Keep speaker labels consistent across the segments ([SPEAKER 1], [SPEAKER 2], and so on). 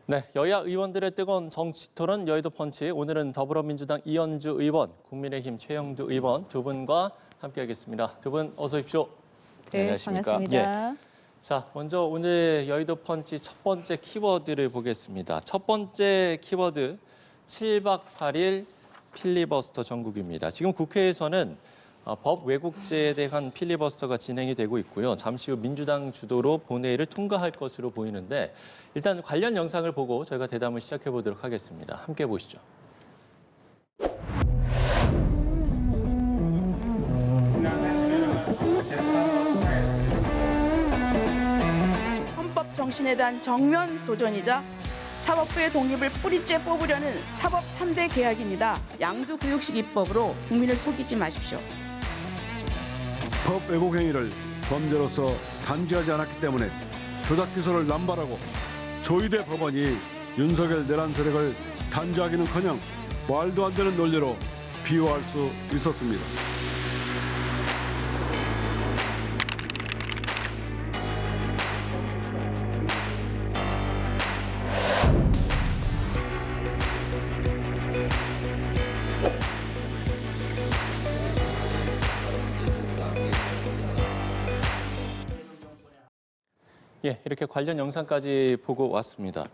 [SPEAKER 1] 네, 여야 의원들의 뜨거운 정치 토론 여의도 펀치. 오늘은 더불어민주당 이현주 의원, 국민의힘 최영두 의원 두 분과 함께하겠습니다. 두 분 어서 오십시오.
[SPEAKER 2] 네,
[SPEAKER 3] 안녕하십니까?
[SPEAKER 2] 반갑습니다.
[SPEAKER 1] 자, 먼저 오늘 여의도 펀치 첫 번째 키워드를 보겠습니다. 첫 번째 키워드 7박 8일 필리버스터 전국입니다. 지금 국회에서는 법 왜곡죄에 대한 필리버스터가 진행이 되고 있고요. 잠시 후 민주당 주도로 본회의를 통과할 것으로 보이는데 일단 관련 영상을 보고 저희가 대담을 시작해 보도록 하겠습니다. 함께 보시죠.
[SPEAKER 4] 헌법 정신에 대한 정면 도전이자 사법부의 독립을 뿌리째 뽑으려는 사법 3대 계약입니다. 양두구육식 입법으로 국민을 속이지 마십시오.
[SPEAKER 5] 법 왜곡 행위를 범죄로서 단죄하지 않았기 때문에 조작 기소를 남발하고 조희대 법원이 윤석열 내란 세력을 단죄하기는커녕 말도 안 되는 논리로 비호할 수 있었습니다.
[SPEAKER 1] 예, 이렇게 관련 영상까지 보고 왔습니다.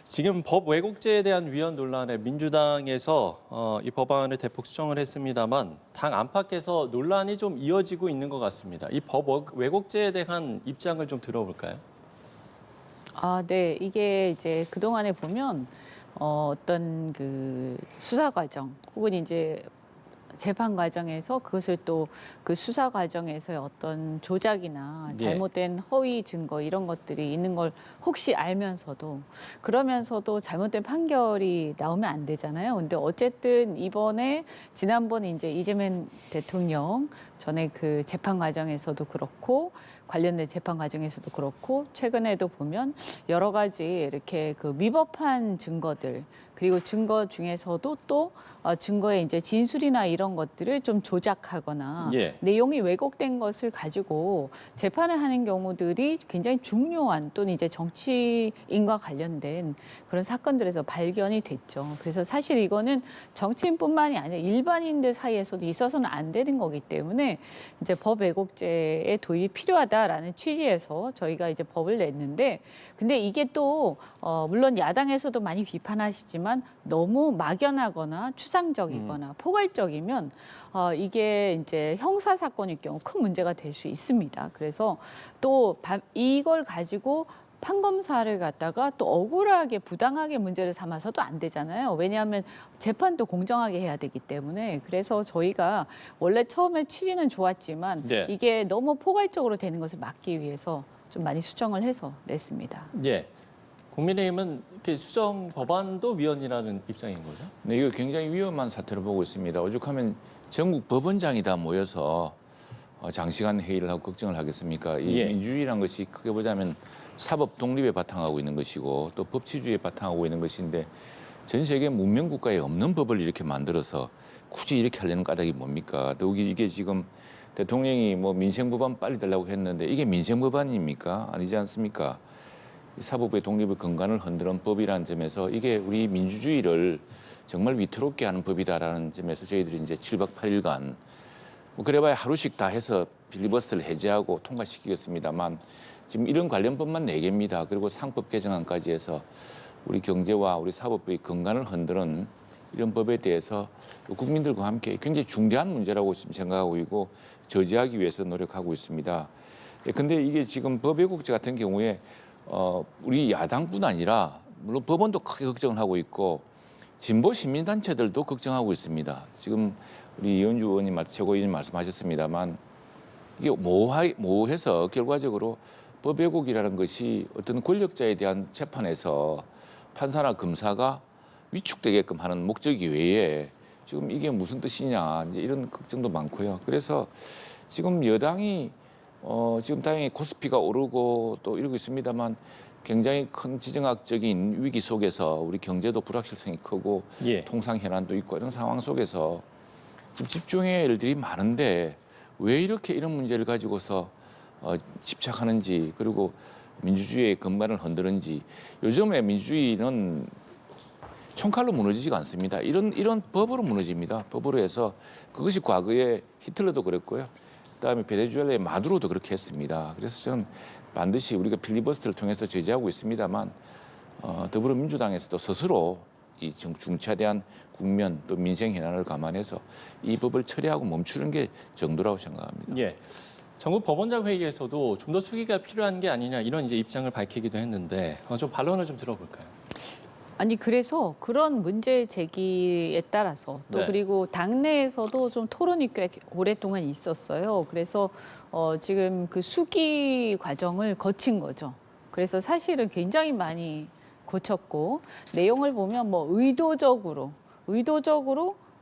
[SPEAKER 1] 지금 법 왜곡죄에 대한 위헌 논란에 민주당에서 이 법안을 대폭 수정을 했습니다만 당 안팎에서 논란이 좀 이어지고 있는 것 같습니다. 이 법 왜곡죄에 대한 입장을 좀 들어볼까요?
[SPEAKER 2] 네, 이게 이제 그동안에 보면 어떤 그 수사 과정 혹은 이제 재판 과정에서 그것을 또 그 수사 과정에서의 어떤 조작이나
[SPEAKER 1] 예.
[SPEAKER 2] 잘못된 허위 증거 이런 것들이 있는 걸 혹시 알면서도 그러면서도 잘못된 판결이 나오면 안 되잖아요. 근데 어쨌든 이번에 지난번에 이제 이재명 대통령 전에 그 재판 과정에서도 그렇고 관련된 재판 과정에서도 그렇고 최근에도 보면 여러 가지 이렇게 그 위법한 증거들 그리고 증거 중에서도 또 증거의 이제 진술이나 이런 것들을 좀 조작하거나
[SPEAKER 1] 예.
[SPEAKER 2] 내용이 왜곡된 것을 가지고 재판을 하는 경우들이 굉장히 중요한 또는 이제 정치인과 관련된 그런 사건들에서 발견이 됐죠. 그래서 사실 이거는 정치인뿐만이 아니라 일반인들 사이에서도 있어서는 안 되는 거기 때문에 이제 법 왜곡죄의 도입이 필요하다라는 취지에서 저희가 이제 법을 냈는데 근데 이게 또 물론 야당에서도 많이 비판하시지만 너무 막연하거나 추상적이거나 포괄적이면 이게 이제 형사 사건일 경우 큰 문제가 될 수 있습니다. 그래서 또 이걸 가지고 판검사를 갖다가 또 억울하게 부당하게 문제를 삼아서도 안 되잖아요. 왜냐하면 재판도 공정하게 해야 되기 때문에 그래서 저희가 원래 처음에 취지는 좋았지만
[SPEAKER 1] 네.
[SPEAKER 2] 이게 너무 포괄적으로 되는 것을 막기 위해서 좀 많이 수정을 해서 냈습니다.
[SPEAKER 1] 예. 국민의힘은 이렇게 수정 법안도 위헌이라는 입장인 거죠?
[SPEAKER 3] 네, 이거 굉장히 위험한 사태로 보고 있습니다. 오죽하면 전국 법원장이 다 모여서 장시간 회의를 하고 걱정을 하겠습니까? 이
[SPEAKER 1] 예.
[SPEAKER 3] 민주주의란 것이 크게 보자면 사법 독립에 바탕하고 있는 것이고 또 법치주의에 바탕하고 있는 것인데 전 세계 문명 국가에 없는 법을 이렇게 만들어서 굳이 이렇게 하려는 까닭이 뭡니까? 더욱이 이게 지금 대통령이 뭐 민생법안 빨리 달라고 했는데 이게 민생법안입니까? 아니지 않습니까? 사법부의 독립의 근간을 흔드는 법이라는 점에서 이게 우리 민주주의를 정말 위태롭게 하는 법이다라는 점에서 저희들이 이제 7박 8일간 뭐 그래봐야 하루씩 다 해서 필리버스터를 해제하고 통과시키겠습니다만 지금 이런 관련법만 4개입니다. 그리고 상법 개정안까지 해서 우리 경제와 우리 사법부의 근간을 흔드는 이런 법에 대해서 국민들과 함께 굉장히 중대한 문제라고 지금 생각하고 있고 저지하기 위해서 노력하고 있습니다. 근데 이게 지금 법 왜곡죄 같은 경우에 우리 야당뿐 아니라 물론 법원도 크게 걱정을 하고 있고 진보 시민단체들도 걱정하고 있습니다. 지금 우리 이현주 의원님 최고위원님 말씀하셨습니다만 이게 모호해서 결과적으로 법 왜곡이라는 것이 어떤 권력자에 대한 재판에서 판사나 검사가 위축되게끔 하는 목적이 외에 지금 이게 무슨 뜻이냐 이제 이런 걱정도 많고요. 그래서 지금 여당이 지금 다행히 코스피가 오르고 또 이러고 있습니다만 굉장히 큰 지정학적인 위기 속에서 우리 경제도 불확실성이 크고
[SPEAKER 1] 예.
[SPEAKER 3] 통상 현안도 있고 이런 상황 속에서 지금 집중해야 할 일들이 많은데 왜 이렇게 이런 문제를 가지고서 집착하는지 그리고 민주주의의 근간을 흔드는지 요즘에 민주주의는 총칼로 무너지지가 않습니다. 이런 법으로 무너집니다. 법으로 해서 그것이 과거에 히틀러도 그랬고요. 그다음에 베네수엘라의 마두로도 그렇게 했습니다. 그래서 저는 반드시 우리가 필리버스터를 통해서 제재하고 있습니다만 더불어민주당에서도 스스로 이 중차대한 국면 또 민생 현안을 감안해서 이 법을 처리하고 멈추는 게 정도라고 생각합니다.
[SPEAKER 1] 예. 전국 법원장 회의에서도 좀 더 수기가 필요한 게 아니냐 이런 이제 입장을 밝히기도 했는데 좀 반론을 좀 들어볼까요?
[SPEAKER 2] 아니 그래서 그런 문제 제기에 따라서 또
[SPEAKER 1] 네.
[SPEAKER 2] 그리고 당내에서도 좀 토론이 꽤 오랫동안 있었어요. 그래서 지금 그 수기 과정을 거친 거죠. 그래서 사실은 굉장히 많이 고쳤고 내용을 보면 뭐 의도적으로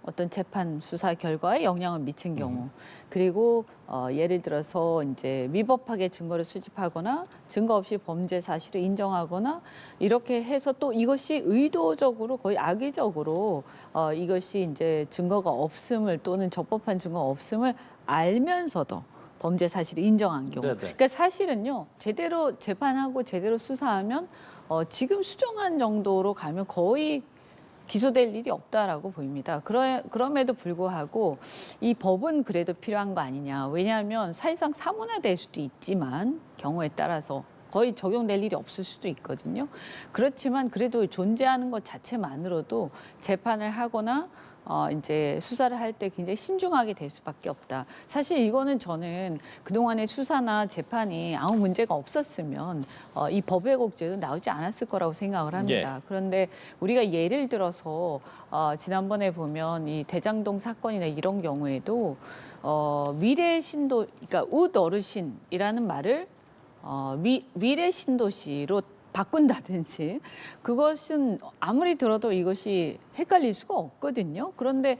[SPEAKER 2] 어떤 재판 수사 결과에 영향을 미친 경우 그리고 예를 들어서 이제 위법하게 증거를 수집하거나 증거 없이 범죄 사실을 인정하거나 이렇게 해서 또 이것이 의도적으로 거의 악의적으로 이것이 이제 증거가 없음을 또는 적법한 증거가 없음을 알면서도 범죄 사실을 인정한 경우.
[SPEAKER 1] 네네.
[SPEAKER 2] 그러니까 사실은요 제대로 재판하고 제대로 수사하면 지금 수정한 정도로 가면 거의 기소될 일이 없다라고 보입니다. 그럼에도 불구하고 이 법은 그래도 필요한 거 아니냐. 왜냐하면 사실상 사문화될 수도 있지만 경우에 따라서 거의 적용될 일이 없을 수도 있거든요. 그렇지만 그래도 존재하는 것 자체만으로도 재판을 하거나 이제 수사를 할 때 굉장히 신중하게 될 수밖에 없다. 사실 이거는 저는 그동안의 수사나 재판이 아무 문제가 없었으면 이 법왜곡죄도 나오지 않았을 거라고 생각을 합니다.
[SPEAKER 1] 예.
[SPEAKER 2] 그런데 우리가 예를 들어서 지난번에 보면 이 대장동 사건이나 이런 경우에도 미래 신도, 그러니까 웃 어르신이라는 말을 미래 신도시로 바꾼다든지 그것은 아무리 들어도 이것이 헷갈릴 수가 없거든요. 그런데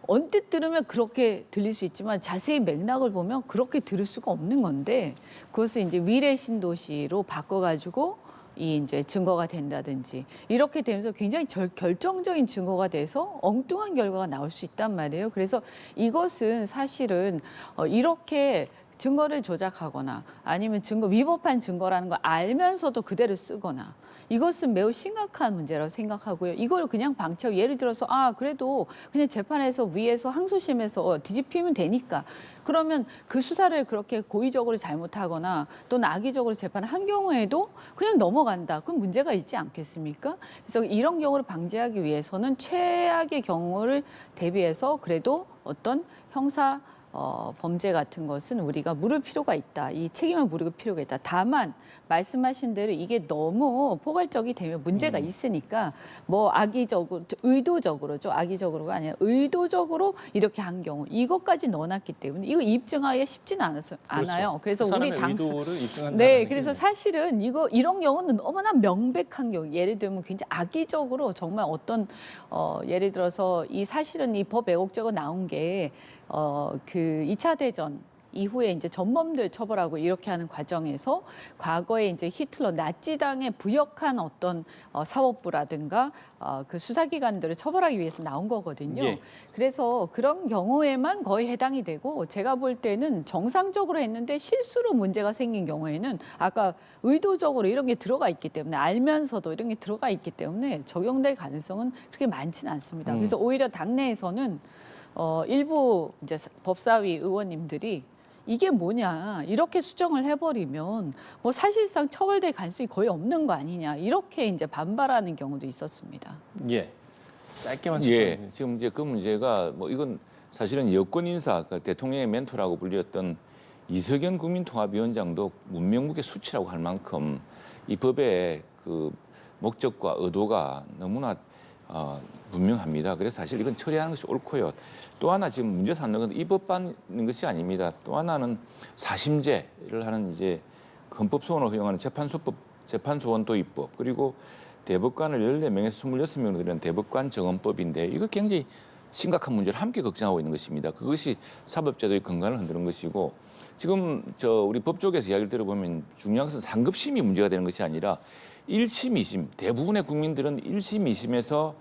[SPEAKER 2] 언뜻 들으면 그렇게 들릴 수 있지만 자세히 맥락을 보면 그렇게 들을 수가 없는 건데 그것을 이제 미래 신도시로 바꿔가지고 이 이제 증거가 된다든지 이렇게 되면서 굉장히 결정적인 증거가 돼서 엉뚱한 결과가 나올 수 있단 말이에요. 그래서 이것은 사실은 이렇게 증거를 조작하거나 아니면 위법한 증거라는 걸 알면서도 그대로 쓰거나 이것은 매우 심각한 문제라고 생각하고요. 이걸 그냥 방치하고 예를 들어서 그래도 그냥 재판에서 위에서 항소심에서 뒤집히면 되니까 그러면 그 수사를 그렇게 고의적으로 잘못하거나 또는 악의적으로 재판을 한 경우에도 그냥 넘어간다. 그럼 문제가 있지 않겠습니까? 그래서 이런 경우를 방지하기 위해서는 최악의 경우를 대비해서 그래도 어떤 형사 범죄 같은 것은 우리가 물을 필요가 있다. 이 책임을 물을 필요가 있다. 다만 말씀하신 대로 이게 너무 포괄적이 되면 문제가 있으니까 뭐 의도적으로죠. 악의적으로가 아니라 의도적으로 이렇게 한 경우 이것까지 넣어놨기 때문에 이거 입증하기가 쉽지는 않아요. 그래서
[SPEAKER 1] 그
[SPEAKER 2] 우리
[SPEAKER 1] 사람의 의도를 입증한다는
[SPEAKER 2] 네,
[SPEAKER 1] 게
[SPEAKER 2] 그래서 사실은 이런 경우는 너무나 명백한 경우, 예를 들면 굉장히 악의적으로 정말 어떤 예를 들어서 이 사실은 이 법 왜곡죄가 나온 게 그 2차 대전 이후에 이제 전범들 처벌하고 이렇게 하는 과정에서 과거에 이제 히틀러 나치당에 부역한 어떤 사법부라든가 그 수사기관들을 처벌하기 위해서 나온 거거든요.
[SPEAKER 1] 예.
[SPEAKER 2] 그래서 그런 경우에만 거의 해당이 되고 제가 볼 때는 정상적으로 했는데 실수로 문제가 생긴 경우에는 아까 의도적으로 이런 게 들어가 있기 때문에 알면서도 이런 게 들어가 있기 때문에 적용될 가능성은 그렇게 많지는 않습니다. 그래서 오히려 당내에서는 일부 이제 법사위 의원님들이 이게 뭐냐 이렇게 수정을 해버리면 뭐 사실상 처벌될 가능성이 거의 없는 거 아니냐 이렇게 이제 반발하는 경우도 있었습니다.
[SPEAKER 1] 예. 짧게만
[SPEAKER 3] 예, 지금 이제 그 문제가 뭐 이건 사실은 여권 인사, 그 대통령의 멘토라고 불렸던 이석연 국민통합위원장도 문명국의 수치라고 할 만큼 이 법의 그 목적과 의도가 너무나 분명합니다. 그래서 사실 이건 처리하는 것이 옳고요. 또 하나 지금 문제 삼는 건 이 법 받는 것이 아닙니다. 또 하나는 사심제를 하는 이제 헌법 소원을 허용하는 재판소원 도입법 그리고 대법관을 14명에서 26명으로 늘리는 대법관 정원법인데 이거 굉장히 심각한 문제를 함께 걱정하고 있는 것입니다. 그것이 사법제도의 근간을 흔드는 것이고 지금 우리 법 쪽에서 이야기를 들어보면 중요한 것은 상급심이 문제가 되는 것이 아니라 1심, 2심 대부분의 국민들은 1심, 2심에서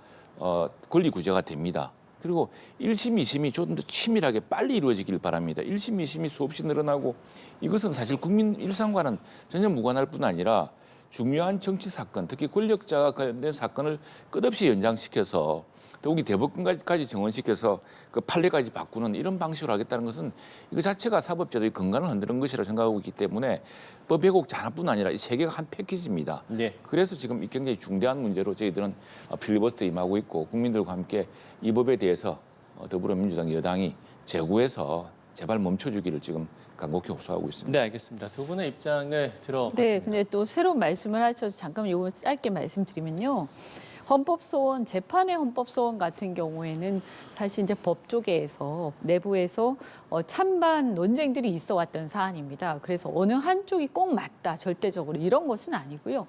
[SPEAKER 3] 권리 구제가 됩니다. 그리고 1심, 2심이 좀 더 치밀하게 빨리 이루어지길 바랍니다. 1심, 2심이 수없이 늘어나고 이것은 사실 국민 일상과는 전혀 무관할 뿐 아니라 중요한 정치 사건, 특히 권력자가 관련된 사건을 끝없이 연장시켜서 더욱이 대법관까지 정원시켜서 그 판례까지 바꾸는 이런 방식으로 하겠다는 것은 이거 자체가 사법제도의 근간을 흔드는 것이라고 생각하고 있기 때문에 법 왜곡 잔업뿐 아니라 이 세 개가 한 패키지입니다.
[SPEAKER 1] 네.
[SPEAKER 3] 그래서 지금 이 굉장히 중대한 문제로 저희들은 필리버스터에 임하고 있고 국민들과 함께 이 법에 대해서 더불어민주당 여당이 제구해서 제발 멈춰주기를 지금 간곡히 호소하고 있습니다.
[SPEAKER 1] 네, 알겠습니다. 두 분의 입장을 들어봤습니다.
[SPEAKER 2] 네, 근데 또 새로운 말씀을 하셔서 잠깐 요거 짧게 말씀드리면요. 헌법소원, 재판의 헌법소원 같은 경우에는 사실 이제 법조계에서 내부에서 찬반 논쟁들이 있어 왔던 사안입니다. 그래서 어느 한쪽이 꼭 맞다, 절대적으로 이런 것은 아니고요.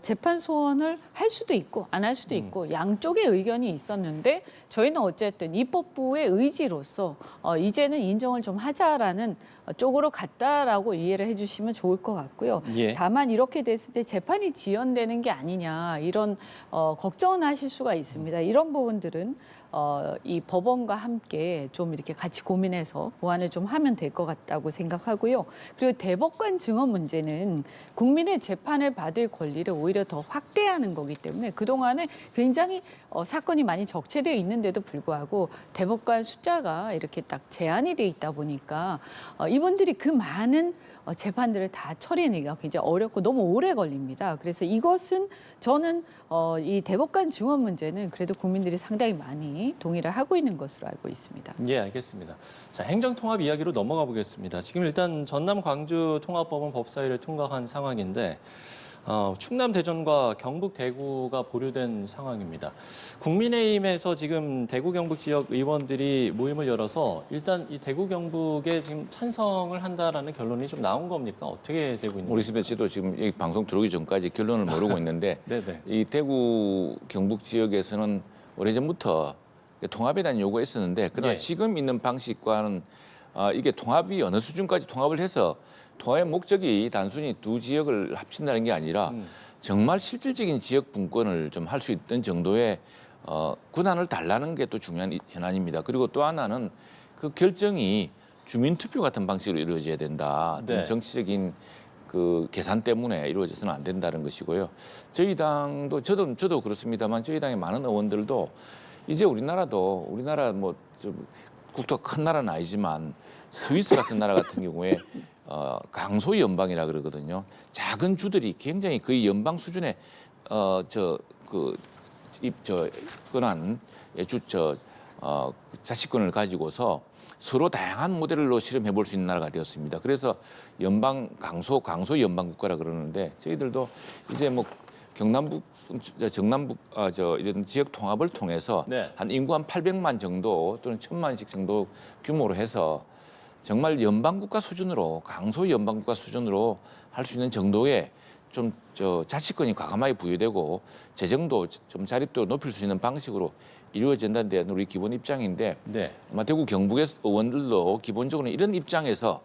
[SPEAKER 2] 재판 소원을 할 수도 있고 안 할 수도 있고 양쪽의 의견이 있었는데 저희는 어쨌든 입법부의 의지로서 이제는 인정을 좀 하자라는 쪽으로 갔다라고 이해를 해주시면 좋을 것 같고요.
[SPEAKER 1] 예.
[SPEAKER 2] 다만 이렇게 됐을 때 재판이 지연되는 게 아니냐 이런 걱정은 하실 수가 있습니다. 이런 부분들은 이 법원과 함께 좀 이렇게 같이 고민해서 보완을 좀 하면 될 것 같다고 생각하고요. 그리고 대법관 증언 문제는 국민의 재판을 받을 권리를 오히려 더 확대하는 거기 때문에 그동안에 굉장히 사건이 많이 적체되어 있는데도 불구하고 대법관 숫자가 이렇게 딱 제한이 돼 있다 보니까 이분들이 그 많은 재판들을 다 처리하기가 굉장히 어렵고 너무 오래 걸립니다. 그래서 이것은 저는 이 대법관 증언 문제는 그래도 국민들이 상당히 많이 동의를 하고 있는 것으로 알고 있습니다.
[SPEAKER 1] 예, 알겠습니다. 자, 행정통합 이야기로 넘어가 보겠습니다. 지금 일단 전남 광주 통합법은 법사위를 통과한 상황인데 충남 대전과 경북 대구가 보류된 상황입니다. 국민의힘에서 지금 대구 경북 지역 의원들이 모임을 열어서 일단 이 대구 경북에 지금 찬성을 한다라는 결론이 좀 나온 겁니까? 어떻게 되고 있는
[SPEAKER 3] 우리
[SPEAKER 1] 겁니까?
[SPEAKER 3] 씨도 지금 이 방송 들어오기 전까지 결론을 모르고 있는데
[SPEAKER 1] 네네.
[SPEAKER 3] 이 대구 경북 지역에서는 오래전부터 통합에 대한 요구가 있었는데 그러나
[SPEAKER 1] 예.
[SPEAKER 3] 지금 있는 방식과는 이게 통합이 어느 수준까지 통합을 해서 통합의 목적이 단순히 두 지역을 합친다는 게 아니라 정말 실질적인 지역 분권을 좀 할 수 있던 정도의 권한을 달라는 게 또 중요한 현안입니다. 그리고 또 하나는 그 결정이 주민투표 같은 방식으로 이루어져야 된다.
[SPEAKER 1] 네.
[SPEAKER 3] 정치적인 그 계산 때문에 이루어져서는 안 된다는 것이고요. 저희 당도 저도 그렇습니다만 저희 당의 많은 의원들도 이제 우리나라 뭐 좀 국토가 큰 나라는 아니지만 스위스 같은 나라 같은 경우에 강소 연방이라 그러거든요. 작은 주들이 굉장히 거의 연방 수준의 권한 자치권을 가지고서 서로 다양한 모델로 실험해 볼 수 있는 나라가 되었습니다. 그래서 강소 연방 국가라 그러는데 저희들도 이제 뭐 경남북 이런 지역 통합을 통해서
[SPEAKER 1] 네.
[SPEAKER 3] 한 인구 한 800만 정도 또는 1000만씩 정도 규모로 해서 정말 연방국가 수준으로 강소 연방국가 수준으로 할 수 있는 정도의 좀 자치권이 과감하게 부여되고 재정도 좀 자립도 높일 수 있는 방식으로 이루어진다는 데 우리 기본 입장인데
[SPEAKER 1] 네.
[SPEAKER 3] 아마 대구 경북의 의원들도 기본적으로 이런 입장에서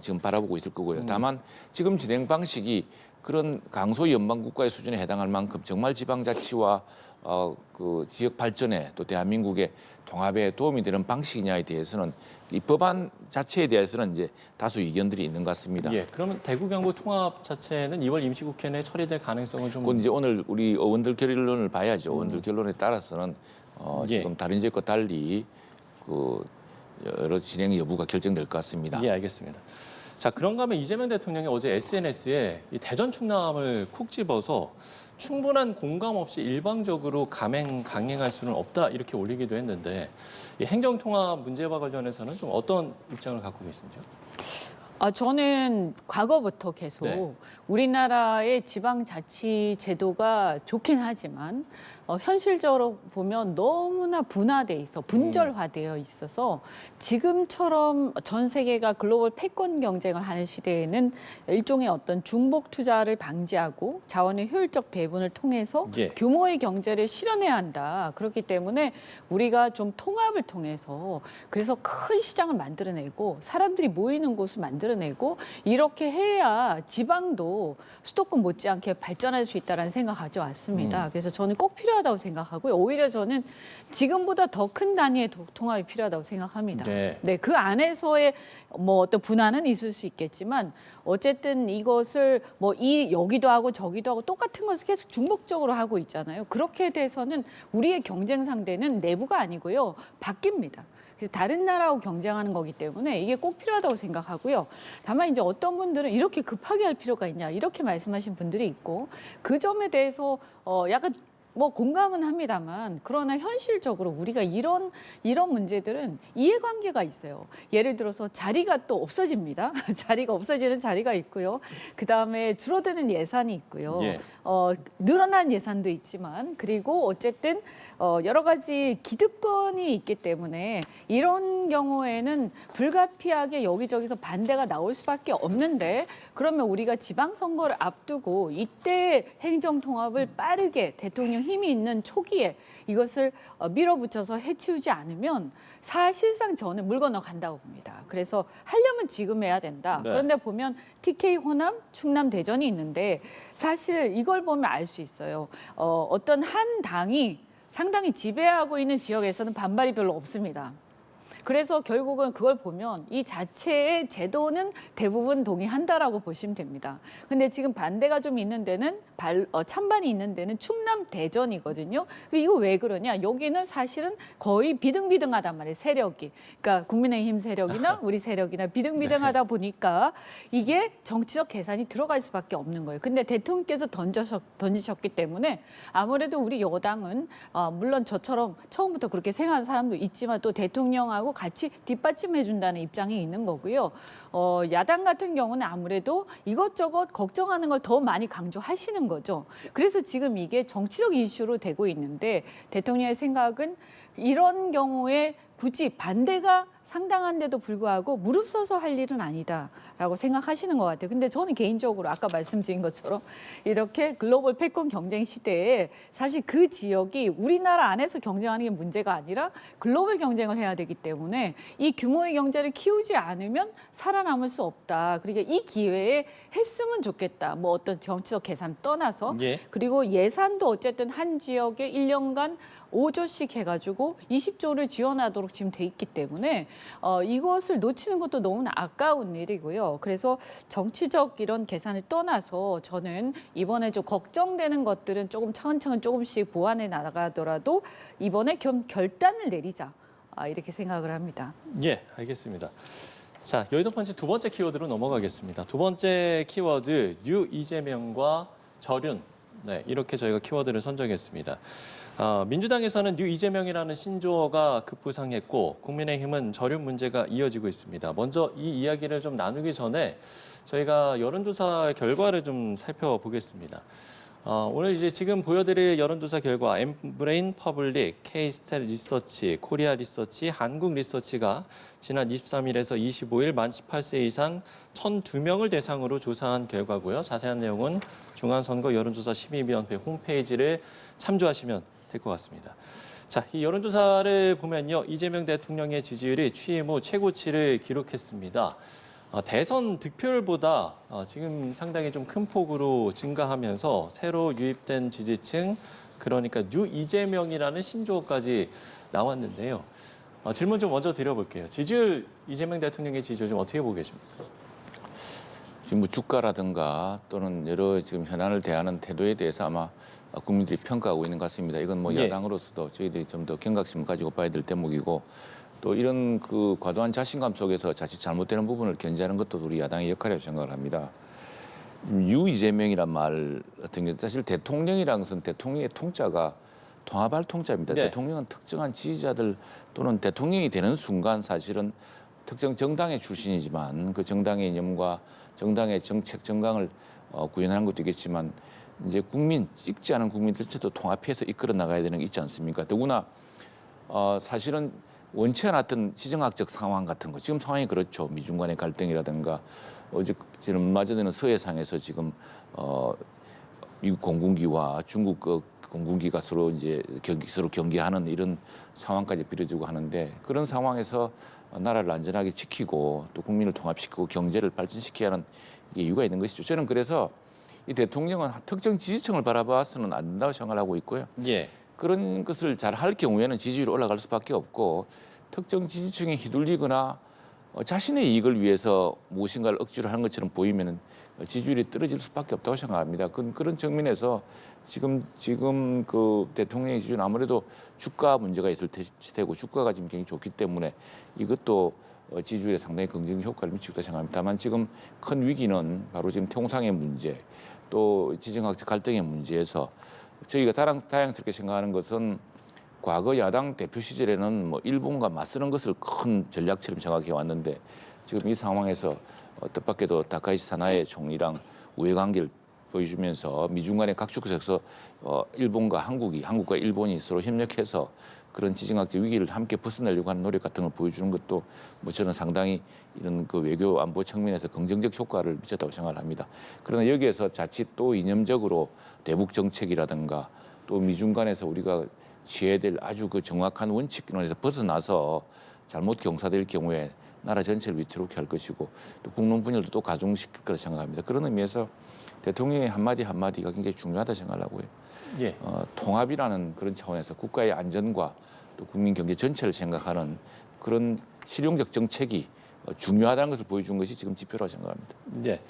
[SPEAKER 3] 지금 바라보고 있을 거고요. 다만 지금 진행 방식이 그런 강소 연방 국가의 수준에 해당할 만큼 정말 지방자치와 그 지역 발전에 또 대한민국의 통합에 도움이 되는 방식이냐에 대해서는 이 법안 자체에 대해서는 이제 다소 이견들이 있는 것 같습니다.
[SPEAKER 1] 예, 그러면 대구 경북 통합 자체는 2월 임시국회 내 처리될 가능성은 좀
[SPEAKER 3] 그건 이제 오늘 우리 의원들 결론을 봐야죠. 의원들 결론에 따라서는
[SPEAKER 1] 예.
[SPEAKER 3] 지금 다른 지역과 달리 그 여러 진행 여부가 결정될 것 같습니다.
[SPEAKER 1] 예, 알겠습니다. 자, 그런가 하면 이재명 대통령이 어제 SNS에 이 대전 충남을 콕 집어서 충분한 공감 없이 일방적으로 강행할 수는 없다 이렇게 올리기도 했는데 이 행정통합 문제와 관련해서는 좀 어떤 입장을 갖고 계신지요?
[SPEAKER 2] 저는 과거부터 계속
[SPEAKER 1] 네.
[SPEAKER 2] 우리나라의 지방자치 제도가 좋긴 하지만 현실적으로 보면 너무나 분화돼 있어 분절화되어 있어서 지금처럼 전 세계가 글로벌 패권 경쟁을 하는 시대에는 일종의 어떤 중복 투자를 방지하고 자원의 효율적 배분을 통해서
[SPEAKER 1] 예.
[SPEAKER 2] 규모의 경제를 실현해야 한다. 그렇기 때문에 우리가 좀 통합을 통해서 그래서 큰 시장을 만들어내고 사람들이 모이는 곳을 만들어내고 만들어내고 이렇게 해야 지방도 수도권 못지않게 발전할 수 있다는 생각 가져왔습니다. 그래서 저는 꼭 필요하다고 생각하고요. 오히려 저는 지금보다 더 큰 단위의 통합이 필요하다고 생각합니다.
[SPEAKER 1] 네.
[SPEAKER 2] 네, 그 안에서의 뭐 어떤 분화는 있을 수 있겠지만 어쨌든 이것을 뭐 여기도 하고 저기도 하고 똑같은 것을 계속 중복적으로 하고 있잖아요. 그렇게 돼서는 우리의 경쟁 상대는 내부가 아니고요. 바뀝니다. 그래서 다른 나라하고 경쟁하는 거기 때문에 이게 꼭 필요하다고 생각하고요. 다만 이제 어떤 분들은 이렇게 급하게 할 필요가 있냐 이렇게 말씀하신 분들이 있고 그 점에 대해서 약간 뭐 공감은 합니다만 그러나 현실적으로 우리가 이런 문제들은 이해관계가 있어요. 예를 들어서 자리가 또 없어집니다. 자리가 없어지는 자리가 있고요. 그다음에 줄어드는 예산이 있고요.
[SPEAKER 1] 예.
[SPEAKER 2] 늘어난 예산도 있지만 그리고 어쨌든 여러 가지 기득권이 있기 때문에 이런 경우에는 불가피하게 여기저기서 반대가 나올 수밖에 없는데 그러면 우리가 지방선거를 앞두고 이때 행정통합을 빠르게 대통령 힘이 있는 초기에 이것을 밀어붙여서 해치우지 않으면 사실상 저는 물 건너간다고 봅니다. 그래서 하려면 지금 해야 된다.
[SPEAKER 1] 네.
[SPEAKER 2] 그런데 보면 TK 호남, 충남 대전이 있는데 사실 이걸 보면 알 수 있어요. 어떤 한 당이 상당히 지배하고 있는 지역에서는 반발이 별로 없습니다. 그래서 결국은 그걸 보면 이 자체의 제도는 대부분 동의한다라고 보시면 됩니다. 근데 지금 반대가 좀 있는 데는 찬반이 있는 데는 충남 대전이거든요. 이거 왜 그러냐? 여기는 사실은 거의 비등비등하단 말이에요. 세력이. 그러니까 국민의힘 세력이나 우리 세력이나 비등비등하다 보니까 이게 정치적 계산이 들어갈 수밖에 없는 거예요. 근데 대통령께서 던지셨기 때문에 아무래도 우리 여당은 물론 저처럼 처음부터 그렇게 생각하는 사람도 있지만 또 대통령하고 같이 뒷받침해준다는 입장이 있는 거고요. 야당 같은 경우는 아무래도 이것저것 걱정하는 걸 더 많이 강조하시는 거죠. 그래서 지금 이게 정치적 이슈로 되고 있는데 대통령의 생각은 이런 경우에 굳이 반대가 상당한데도 불구하고 무릎 서서 할 일은 아니다라고 생각하시는 것 같아요. 근데 저는 개인적으로 아까 말씀드린 것처럼 이렇게 글로벌 패권 경쟁 시대에 사실 그 지역이 우리나라 안에서 경쟁하는 게 문제가 아니라 글로벌 경쟁을 해야 되기 때문에 이 규모의 경제를 키우지 않으면 살아남을 수 없다. 그러니까 이 기회에 했으면 좋겠다. 뭐 어떤 정치적 계산 떠나서
[SPEAKER 1] 예.
[SPEAKER 2] 그리고 예산도 어쨌든 한 지역에 1년간 5조씩 해가지고 20조를 지원하도록 지금 돼 있기 때문에 이것을 놓치는 것도 너무나 아까운 일이고요. 그래서 정치적 이런 계산을 떠나서 저는 이번에 좀 걱정되는 것들은 조금 차근차근 조금씩 보완해 나가더라도 이번에 결단을 내리자 이렇게 생각을 합니다.
[SPEAKER 1] 예, 알겠습니다. 자, 여의도 펀치 두 번째 키워드로 넘어가겠습니다. 두 번째 키워드 뉴 이재명과 절윤. 네, 이렇게 저희가 키워드를 선정했습니다. 민주당에서는 뉴 이재명이라는 신조어가 급부상했고 국민의힘은 절윤 문제가 이어지고 있습니다. 먼저 이 이야기를 좀 나누기 전에 저희가 여론조사 결과를 좀 살펴보겠습니다. 오늘 이제 지금 보여드릴 여론조사 결과 엠브레인 퍼블릭, K스탯 리서치, 코리아 리서치, 한국 리서치가 지난 23일에서 25일 만 18세 이상 1,002명을 대상으로 조사한 결과고요. 자세한 내용은 중앙선거 여론조사 심의위원회 홈페이지를 참조하시면 될 것 같습니다. 자, 이 여론조사를 보면요. 이재명 대통령의 지지율이 취임 후 최고치를 기록했습니다. 대선 득표율보다 지금 상당히 좀 큰 폭으로 증가하면서 새로 유입된 지지층, 그러니까 뉴 이재명이라는 신조어까지 나왔는데요. 질문 좀 먼저 드려볼게요. 지지율, 이재명 대통령의 지지율 좀 어떻게 보고 계십니까?
[SPEAKER 3] 지금 뭐 주가라든가 또는 여러 지금 현안을 대하는 태도에 대해서 아마 국민들이 평가하고 있는 것 같습니다. 이건 뭐
[SPEAKER 1] 예.
[SPEAKER 3] 야당으로서도 저희들이 좀 더 경각심을 가지고 봐야 될 대목이고 또 이런 그 과도한 자신감 속에서 자칫 잘못되는 부분을 견제하는 것도 우리 야당의 역할이라고 생각을 합니다. 유 이재명이란 말 같은 게 사실 대통령이라는 것은 대통령의 통자가 통합할 통자입니다.
[SPEAKER 1] 네.
[SPEAKER 3] 대통령은 특정한 지지자들 또는 대통령이 되는 순간 사실은 특정 정당의 출신이지만 그 정당의 이념과 정당의 정책 정강을 구현하는 것도 있겠지만 이제 찍지 않은 국민들 전체도 통합해서 이끌어 나가야 되는 게 있지 않습니까? 더구나 사실은 원치 않았던 지정학적 상황 같은 거 지금 상황이 그렇죠. 미중 간의 갈등이라든가 지금 얼마 전에는 서해상에서 지금 미국 공군기와 중국 공군기가 서로 이제 서로 경계하는 이런 상황까지 벌어지고 하는데 그런 상황에서 나라를 안전하게 지키고 또 국민을 통합시키고 경제를 발전시켜야 하는 이유가 있는 것이죠. 저는 그래서 이 대통령은 특정 지지층을 바라봐서는 안 된다고 생각하고 있고요.
[SPEAKER 1] 예.
[SPEAKER 3] 그런 것을 잘 할 경우에는 지지율이 올라갈 수밖에 없고 특정 지지층에 휘둘리거나 자신의 이익을 위해서 무엇인가를 억지로 하는 것처럼 보이면 지지율이 떨어질 수밖에 없다고 생각합니다. 그런 측면에서 지금 그 대통령의 지지율은 아무래도 주가 문제가 있을 테고 주가가 지금 굉장히 좋기 때문에 이것도 지지율에 상당히 긍정적 효과를 미치고 있다고 생각합니다. 다만 지금 큰 위기는 바로 지금 통상의 문제 또 지정학적 갈등의 문제에서 저희가 다양스럽게 생각하는 것은 과거 야당 대표 시절에는 뭐 일본과 맞서는 것을 큰 전략처럼 생각해 왔는데 지금 이 상황에서 뜻밖에도 다카이시 사나에 총리랑 우애 관계를 보여주면서 미중 간의 각축에서 일본과 한국과 일본이 서로 협력해서 그런 지정학적 위기를 함께 벗어내려고 하는 노력 같은 걸 보여주는 것도 뭐 저는 상당히 이런 그 외교 안보 측면에서 긍정적 효과를 미쳤다고 생각을 합니다. 그러나 여기에서 자칫 또 이념적으로 대북 정책이라든가 또 미중 간에서 우리가 취해야 될 아주 그 정확한 원칙론에서 벗어나서 잘못 경사될 경우에 나라 전체를 위태롭게 할 것이고 또 국론 분열도 또 가중시킬 거라 생각합니다. 그런 의미에서 대통령의 한마디가 굉장히 중요하다 생각하고요.
[SPEAKER 1] 예.
[SPEAKER 3] 통합이라는 그런 차원에서 국가의 안전과 또 국민 경제 전체를 생각하는 그런 실용적 정책이 중요하다는 것을 보여준 것이 지금 지표라고 생각합니다.
[SPEAKER 1] 네.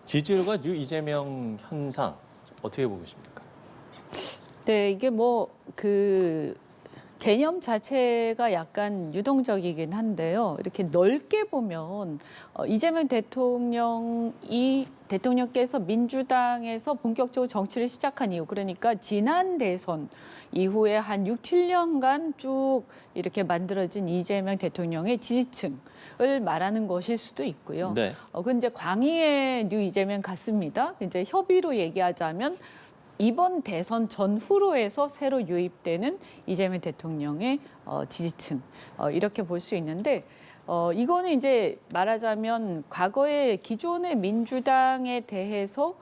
[SPEAKER 1] 지지율과 뉴 이재명 현상 어떻게 보고 계십니까?
[SPEAKER 2] 네, 이게 뭐 그 개념 자체가 약간 유동적이긴 한데요. 이렇게 넓게 보면 이재명 대통령께서 민주당에서 본격적으로 정치를 시작한 이후, 그러니까 지난 대선 이후에 한 6, 7년간 쭉 이렇게 만들어진 이재명 대통령의 지지층을 말하는 것일 수도 있고요.
[SPEAKER 1] 네.
[SPEAKER 2] 근데 광의의 뉴 이재명 같습니다. 이제 협의로 얘기하자면 이번 대선 전후로 해서 새로 유입되는 이재명 대통령의 지지층 이렇게 볼 수 있는데 이거는 이제 말하자면 과거에 기존의 민주당에 대해서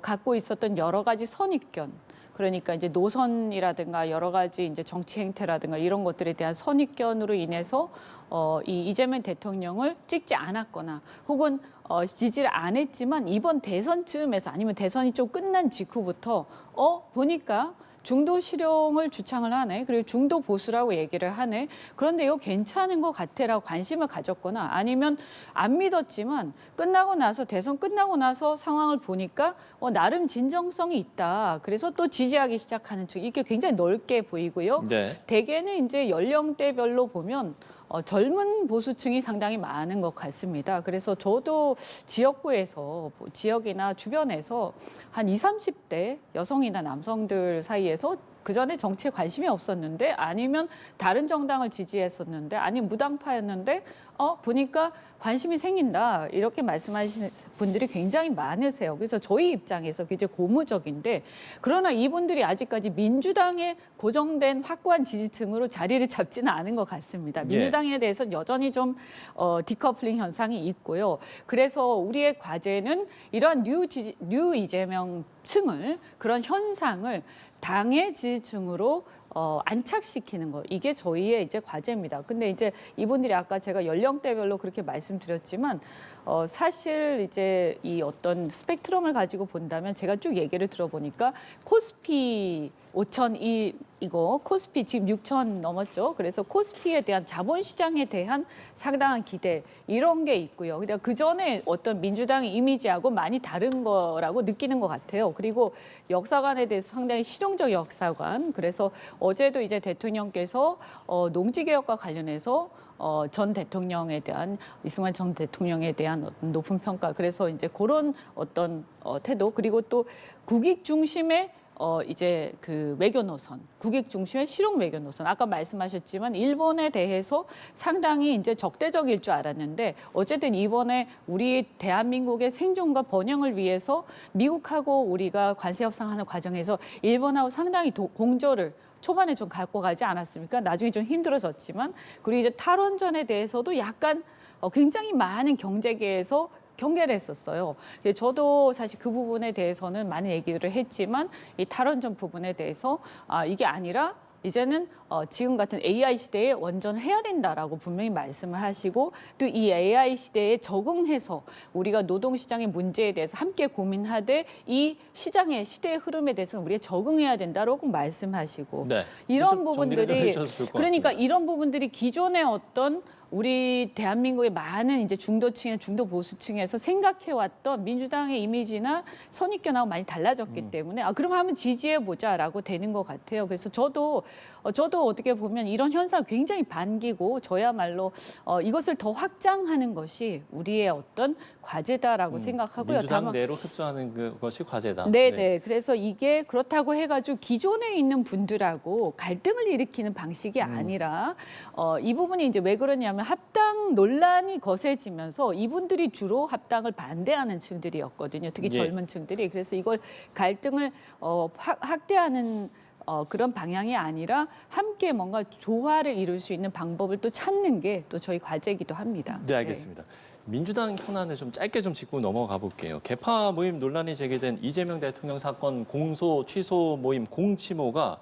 [SPEAKER 2] 갖고 있었던 여러 가지 선입견, 그러니까 이제 노선이라든가 여러 가지 이제 정치 행태라든가 이런 것들에 대한 선입견으로 인해서 이 이재명 대통령을 찍지 않았거나 혹은 지지를 안 했지만 이번 대선쯤에서 아니면 대선이 좀 끝난 직후부터 보니까 중도 실용을 주창을 하네. 그리고 중도 보수라고 얘기를 하네. 그런데 이거 괜찮은 것 같아라고 관심을 가졌거나 아니면 안 믿었지만 대선 끝나고 나서 상황을 보니까 나름 진정성이 있다. 그래서 또 지지하기 시작하는 측 이게 굉장히 넓게 보이고요.
[SPEAKER 1] 네.
[SPEAKER 2] 대개는 이제 연령대별로 보면 젊은 보수층이 상당히 많은 것 같습니다. 그래서 저도 지역구에서 지역이나 주변에서 한 20, 30대 여성이나 남성들 사이에서 그전에 정치에 관심이 없었는데 아니면 다른 정당을 지지했었는데 아니면 무당파였는데 보니까 관심이 생긴다 이렇게 말씀하시는 분들이 굉장히 많으세요. 그래서 저희 입장에서 굉장히 고무적인데 그러나 이분들이 아직까지 민주당의 고정된 확고한 지지층으로 자리를 잡지는 않은 것 같습니다. 민주당에 대해서 여전히 좀 디커플링 현상이 있고요. 그래서 우리의 과제는 이러한 뉴 이재명 층을 그런 현상을 당의 지지층으로 안착시키는 거 이게 저희의 이제 과제입니다. 근데 이제 이분들이 아까 제가 연령대별로 그렇게 말씀드렸지만 사실 이제 이 어떤 스펙트럼을 가지고 본다면 제가 쭉 얘기를 들어보니까 코스피 5,000이 이거 코스피 지금 6,000 넘었죠. 그래서 코스피에 대한 자본시장에 대한 상당한 기대 이런 게 있고요. 그냥 그 전에 어떤 민주당의 이미지하고 많이 다른 거라고 느끼는 것 같아요. 그리고 역사관에 대해서 상당히 실용적 역사관. 그래서 어제도 이제 대통령께서 농지개혁과 관련해서 전 대통령에 대한 이승만 전 대통령에 대한 어떤 높은 평가. 그래서 이제 그런 어떤 태도 그리고 또 국익 중심의 이제 그 외교 노선, 국익 중심의 실용 외교 노선. 아까 말씀하셨지만 일본에 대해서 상당히 이제 적대적일 줄 알았는데 어쨌든 이번에 우리 대한민국의 생존과 번영을 위해서 미국하고 우리가 관세 협상하는 과정에서 일본하고 상당히 공조를 초반에 좀 갖고 가지 않았습니까? 나중에 좀 힘들어졌지만 그리고 이제 탈원전에 대해서도 약간 굉장히 많은 경제계에서 경계를 했었어요. 저도 사실 그 부분에 대해서는 많은 얘기를 했지만 이 탈원전 부분에 대해서 이게 아니라 이제는 지금 같은 AI 시대에 원전해야 된다라고 분명히 말씀을 하시고 또 이 AI 시대에 적응해서 우리가 노동시장의 문제에 대해서 함께 고민하되 이 시대의 흐름에 대해서는 우리가 적응해야 된다라고 말씀하시고
[SPEAKER 1] 네.
[SPEAKER 2] 이런
[SPEAKER 1] 좀 정리를 좀
[SPEAKER 2] 부분들이
[SPEAKER 1] 해주셔서 좋을 것
[SPEAKER 2] 그러니까
[SPEAKER 1] 같습니다.
[SPEAKER 2] 이런 부분들이 기존의 어떤 우리 대한민국의 많은 이제 중도층의 중도 보수층에서 생각해왔던 민주당의 이미지나 선입견하고 많이 달라졌기 때문에 그럼 한번 지지해 보자라고 되는 것 같아요. 그래서 저도 어떻게 보면 이런 현상 굉장히 반기고 저야말로 이것을 더 확장하는 것이 우리의 어떤 과제다라고 생각하고요.
[SPEAKER 1] 민주당 내로 흡수하는 그것이 과제다.
[SPEAKER 2] 네네. 그래서 이게 그렇다고 해가지고 기존에 있는 분들하고 갈등을 일으키는 방식이 아니라 이 부분이 이제 왜 그러냐면 합당 논란이 거세지면서 이분들이 주로 합당을 반대하는 층들이었거든요. 특히
[SPEAKER 1] 예.
[SPEAKER 2] 젊은 층들이. 그래서 이걸 갈등을 확대하는 그런 방향이 아니라 함께 뭔가 조화를 이룰 수 있는 방법을 또 찾는 게 또 저희 과제이기도 합니다.
[SPEAKER 1] 네, 알겠습니다. 민주당 현안을 좀 짧게 좀 짚고 넘어가 볼게요. 개파 모임 논란이 제기된 이재명 대통령 사건 공소 취소 모임 공치모가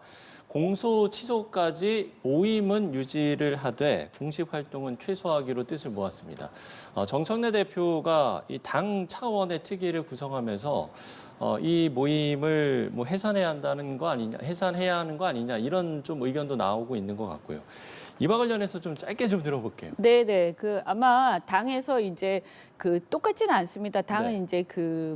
[SPEAKER 1] 공소 취소까지 모임은 유지를 하되 공식 활동은 최소화하기로 뜻을 모았습니다. 정청래 대표가 이 당 차원의 특위를 구성하면서 이 모임을 뭐 해산해야 하는 거 아니냐 이런 좀 의견도 나오고 있는 것 같고요. 이와 관련해서 좀 짧게 좀 들어볼게요.
[SPEAKER 2] 네네. 아마 당에서 이제 똑같지는 않습니다. 당은
[SPEAKER 1] 네.
[SPEAKER 2] 이제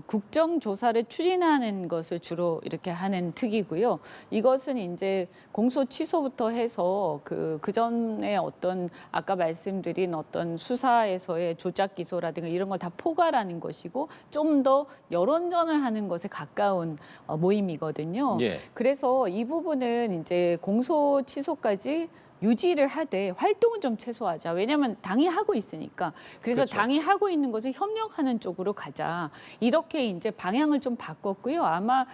[SPEAKER 2] 국정조사를 추진하는 것을 주로 이렇게 하는 특이고요. 이것은 이제 공소 취소부터 해서 그 전에 어떤 아까 말씀드린 어떤 수사에서의 조작 기소라든가 이런 걸 다 포괄하는 것이고 좀 더 여론전을 하는 것에 가까운 모임이거든요.
[SPEAKER 1] 예.
[SPEAKER 2] 그래서 이 부분은 이제 공소 취소까지 유지를 하되 활동은 좀 최소화하자. 왜냐하면 당이 하고 있으니까. 그래서
[SPEAKER 1] 그렇죠.
[SPEAKER 2] 당이 하고 있는 것을 협력하는 쪽으로 가자. 이렇게 이제 방향을 좀 바꿨고요. 아마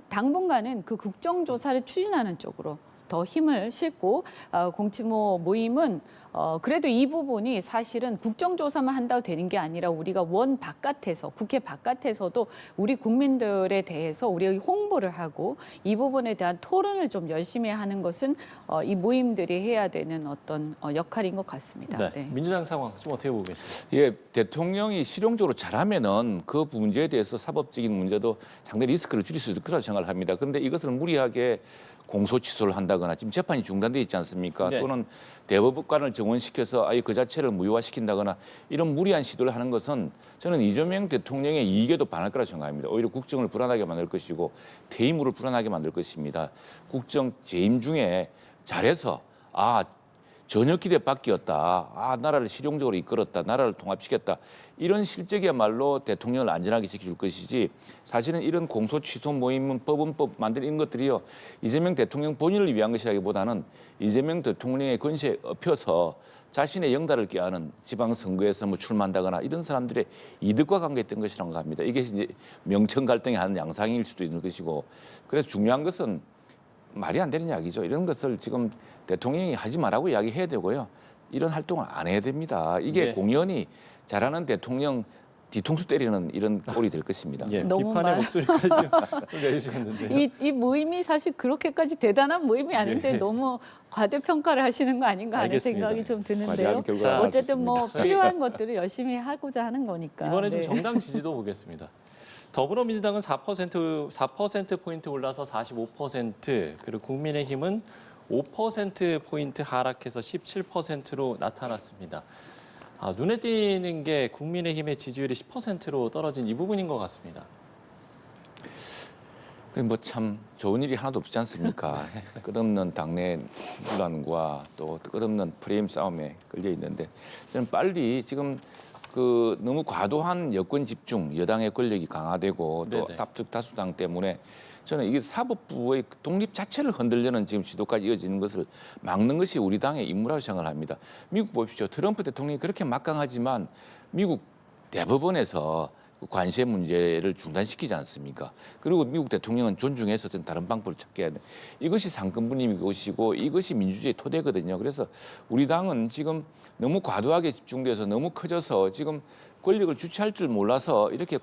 [SPEAKER 2] 당분간은 그 국정조사를 추진하는 쪽으로 더 힘을 싣고 공치모 모임은 그래도 이 부분이 사실은 국정조사만 한다고 되는 게 아니라 우리가 바깥에서 국회 바깥에서도 우리 국민들에 대해서 우리가 홍보를 하고 이 부분에 대한 토론을 좀 열심히 하는 것은 이 모임들이 해야 되는 어떤 역할인 것 같습니다.
[SPEAKER 1] 네.
[SPEAKER 2] 네.
[SPEAKER 1] 민주당 상황 좀 어떻게 보고 계세요?
[SPEAKER 3] 예, 대통령이 실용적으로 잘하면은 그 문제에 대해서 사법적인 문제도 상당히 리스크를 줄일 수 있을 거라고 생각을 합니다. 그런데 이것을 무리하게 공소 취소를 한다거나 지금 재판이 중단돼 있지 않습니까?
[SPEAKER 1] 네.
[SPEAKER 3] 또는 대법관을 정원시켜서 아예 그 자체를 무효화시킨다거나 이런 무리한 시도를 하는 것은 저는 이재명 대통령의 이익에도 반할 거라고 생각합니다. 오히려 국정을 불안하게 만들 것이고 퇴임으로 불안하게 만들 것입니다. 국정 재임 중에 잘해서 전역 기대 바뀌었다. 나라를 실용적으로 이끌었다. 나라를 통합시켰다. 이런 실적이야말로 대통령을 안전하게 지켜줄 것이지 사실은 이런 공소 취소 모임은 법원법 만드는 것들이요. 이재명 대통령 본인을 위한 것이라기보다는 이재명 대통령의 권세에 엎혀서 자신의 영달을 꾀하는 지방선거에서 뭐 출마한다거나 이런 사람들의 이득과 관계했던 것이라고 합니다. 이게 이제 명청 갈등의 한 양상일 수도 있는 것이고 그래서 중요한 것은 말이 안 되는 이야기죠. 이런 것을 지금 대통령이 하지 말라고 이야기해야 되고요. 이런 활동을 안 해야 됩니다. 이게
[SPEAKER 1] 네.
[SPEAKER 3] 공연히 잘하는 대통령 뒤통수 때리는 이런 꼴이 될 것입니다.
[SPEAKER 1] 예,
[SPEAKER 2] 너무
[SPEAKER 1] 비판의
[SPEAKER 2] 말-
[SPEAKER 1] 목소리까지 좀 내주셨는데요.
[SPEAKER 2] 이 모임이 사실 그렇게까지 대단한 모임이 아닌데
[SPEAKER 1] 예.
[SPEAKER 2] 너무 과대평가를 하시는 거 아닌가 하는
[SPEAKER 1] 알겠습니다.
[SPEAKER 2] 생각이 좀 드는데요.
[SPEAKER 3] 과대한 결과가
[SPEAKER 1] 자,
[SPEAKER 3] 나올 수
[SPEAKER 2] 어쨌든 뭐
[SPEAKER 3] 있습니다.
[SPEAKER 2] 필요한 것들을 열심히 하고자 하는 거니까.
[SPEAKER 1] 이번에 좀
[SPEAKER 2] 네.
[SPEAKER 1] 정당 지지도 보겠습니다. 더불어민주당은 4%포인트 올라서 45%, 그리고 국민의힘은 5%포인트 하락해서 17%로 나타났습니다. 눈에 띄는 게 국민의힘의 지지율이 10%로 떨어진 이 부분인 것 같습니다.
[SPEAKER 3] 뭐 참 좋은 일이 하나도 없지 않습니까? 끝없는 당내 분란과 또 끝없는 프레임 싸움에 걸려 있는데 저는 빨리 지금 너무 과도한 여권 집중, 여당의 권력이 강화되고 또
[SPEAKER 1] 네네.
[SPEAKER 3] 압축 다수당 때문에 저는 이게 사법부의 독립 자체를 흔들려는 지금 시도까지 이어지는 것을 막는 것이 우리 당의 임무라고 생각을 합니다. 미국 보십시오. 트럼프 대통령이 그렇게 막강하지만 미국 대법원에서 그 관세 문제를 중단시키지 않습니까? 그리고 미국 대통령은 존중해서 어떤 다른 방법을 찾게 해야 돼. 이것이 상권분립의 것이고 이것이 민주주의의 토대거든요. 그래서 우리 당은 지금 너무 과도하게 집중돼서 너무 커져서 지금 권력을 주체할 줄 몰라서 이렇게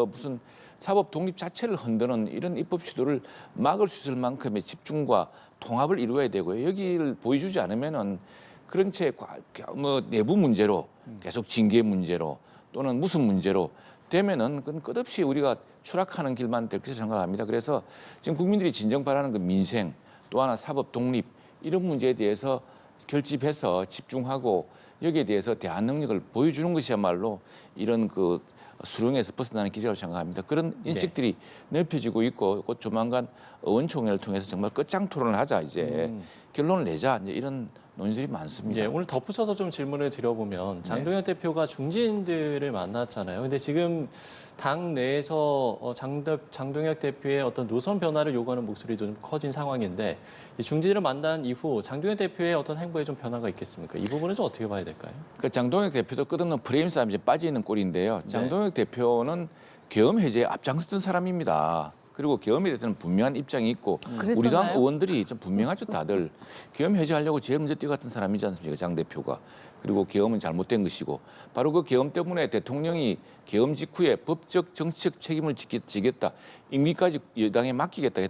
[SPEAKER 3] 무슨 사법 독립 자체를 흔드는 이런 입법 시도를 막을 수 있을 만큼의 집중과 통합을 이루어야 되고요. 여기를 보여주지 않으면은 그런 채 뭐 내부 문제로 계속 징계 문제로 또는 무슨 문제로 되면은 그건 끝없이 우리가 추락하는 길만 될 것이라 생각합니다. 그래서 지금 국민들이 진정 바라는 그 민생 또 하나 사법 독립 이런 문제에 대해서 결집해서 집중하고 여기에 대해서 대안 능력을 보여주는 것이야말로 이런 그 수렁에서 벗어나는 길이라고 생각합니다. 그런 인식들이 넓혀지고 있고 곧 조만간 의원총회를 통해서 정말 끝장 토론을 하자 이제 결론을 내자 이제 이런 논의들이 많습니다.
[SPEAKER 1] 예, 오늘 덧붙여서 좀 질문을 드려보면 장동혁 대표가 중진들을 만났잖아요. 근데 지금 당 내에서 장동혁 대표의 어떤 노선 변화를 요구하는 목소리도 좀 커진 상황인데 이 중진을 만난 이후 장동혁 대표의 어떤 행보에 좀 변화가 있겠습니까? 이 부분은 좀 어떻게 봐야 될까요?
[SPEAKER 3] 그러니까 장동혁 대표도 끝없는 프레임 싸움에 빠져 있는 꼴인데요. 장동혁 대표는 계엄 해제에 앞장섰던 사람입니다. 그리고 계엄에 대해서는 분명한 입장이 있고 우리 당 의원들이 좀 분명하죠. 다들 계엄 해제하려고 제일 먼저 뛰어갔던 사람이지 않습니까? 장 대표가. 그리고 계엄은 잘못된 것이고 바로 그 계엄 때문에 대통령이 계엄 직후에 법적 정치적 책임을 지겠다. 임기까지 여당에 맡기겠다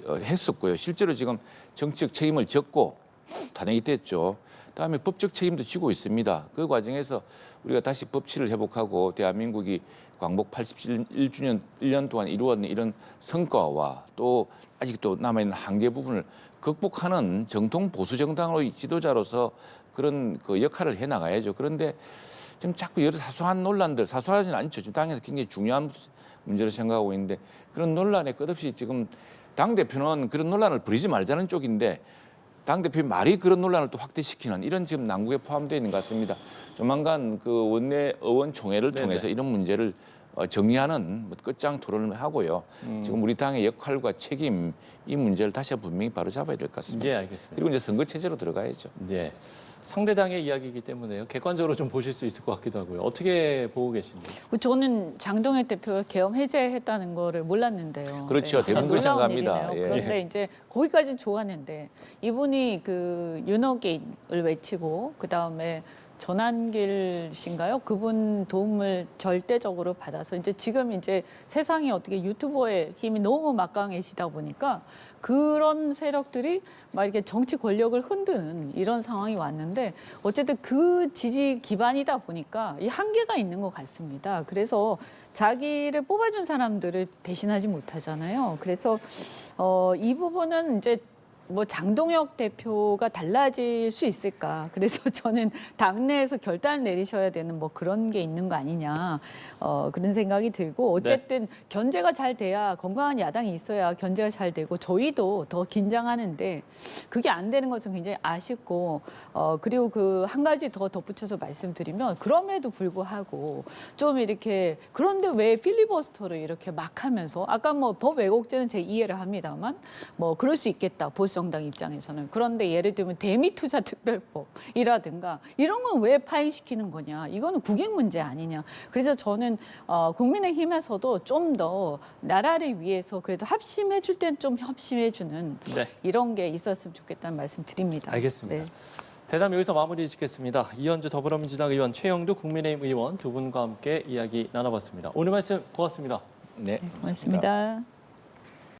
[SPEAKER 3] 했었고요. 실제로 지금 정치적 책임을 졌고 탄핵이 됐죠. 그다음에 법적 책임도 지고 있습니다. 그 과정에서 우리가 다시 법치를 회복하고 대한민국이 광복 81주년 1년 동안 이루어진 이런 성과와 또 아직도 남아있는 한계 부분을 극복하는 정통 보수 정당의 지도자로서 그런 그 역할을 해나가야죠. 그런데 지금 자꾸 여러 사소한 논란들, 사소하지는 않죠. 지금 당에서 굉장히 중요한 문제로 생각하고 있는데 그런 논란에 끝없이 지금 당대표는 그런 논란을 부리지 말자는 쪽인데 당대표의 말이 그런 논란을 또 확대시키는 이런 지금 난국에 포함되어 있는 것 같습니다. 조만간 그 원내 의원총회를 통해서 이런 문제를 정리하는 끝장 토론을 하고요. 지금 우리 당의 역할과 책임 이 문제를 다시 한번 분명히 바로잡아야 될 것 같습니다.
[SPEAKER 1] 예, 알겠습니다.
[SPEAKER 3] 그리고 이제 선거 체제로 들어가야죠.
[SPEAKER 1] 예. 상대당의 이야기이기 때문에요. 객관적으로 좀 보실 수 있을 것 같기도 하고요. 어떻게 보고 계신지.
[SPEAKER 2] 저는 장동혁 대표가 계엄 해제했다는 거를 몰랐는데요.
[SPEAKER 3] 그렇죠. 대부분 그렇게
[SPEAKER 2] 놀라운
[SPEAKER 3] 생각합니다.
[SPEAKER 2] 일이네요.
[SPEAKER 3] 예.
[SPEAKER 2] 그런데 이제 거기까지는 좋았는데 이분이 그 윤어게인을 외치고 그다음에 전한길 씨인가요? 그분 도움을 절대적으로 받아서 이제 지금 이제 세상이 어떻게 유튜버의 힘이 너무 막강해지다 보니까 그런 세력들이 막 이렇게 정치 권력을 흔드는 이런 상황이 왔는데 어쨌든 그 지지 기반이다 보니까 이 한계가 있는 것 같습니다. 그래서 자기를 뽑아준 사람들을 배신하지 못하잖아요. 그래서 이 부분은 이제 뭐 장동혁 대표가 달라질 수 있을까? 그래서 저는 당내에서 결단을 내리셔야 되는 뭐 그런 게 있는 거 아니냐 그런 생각이 들고 어쨌든 견제가 잘 돼야 건강한 야당이 있어야 견제가 잘 되고 저희도 더 긴장하는데 그게 안 되는 것은 굉장히 아쉽고 그리고 그 한 가지 더 덧붙여서 말씀드리면 그럼에도 불구하고 좀 이렇게 그런데 왜 필리버스터를 이렇게 막 하면서 아까 뭐 법 왜곡죄는 제 이해를 합니다만 뭐 그럴 수 있겠다 보수 정당 입장에서는. 그런데 예를 들면 대미투자특별법이라든가 이런 건 왜 파행시키는 거냐. 이거는 국익 문제 아니냐. 그래서 저는 국민의힘에서도 좀 더 나라를 위해서 그래도 합심해 줄 땐 좀 합심해 주는 이런 게 있었으면 좋겠다는 말씀 드립니다.
[SPEAKER 1] 알겠습니다. 대담 여기서 마무리 짓겠습니다. 이현주 더불어민주당 의원, 최영두 국민의힘 의원 두 분과 함께 이야기 나눠봤습니다. 오늘 말씀 고맙습니다.
[SPEAKER 3] 네,
[SPEAKER 2] 고맙습니다.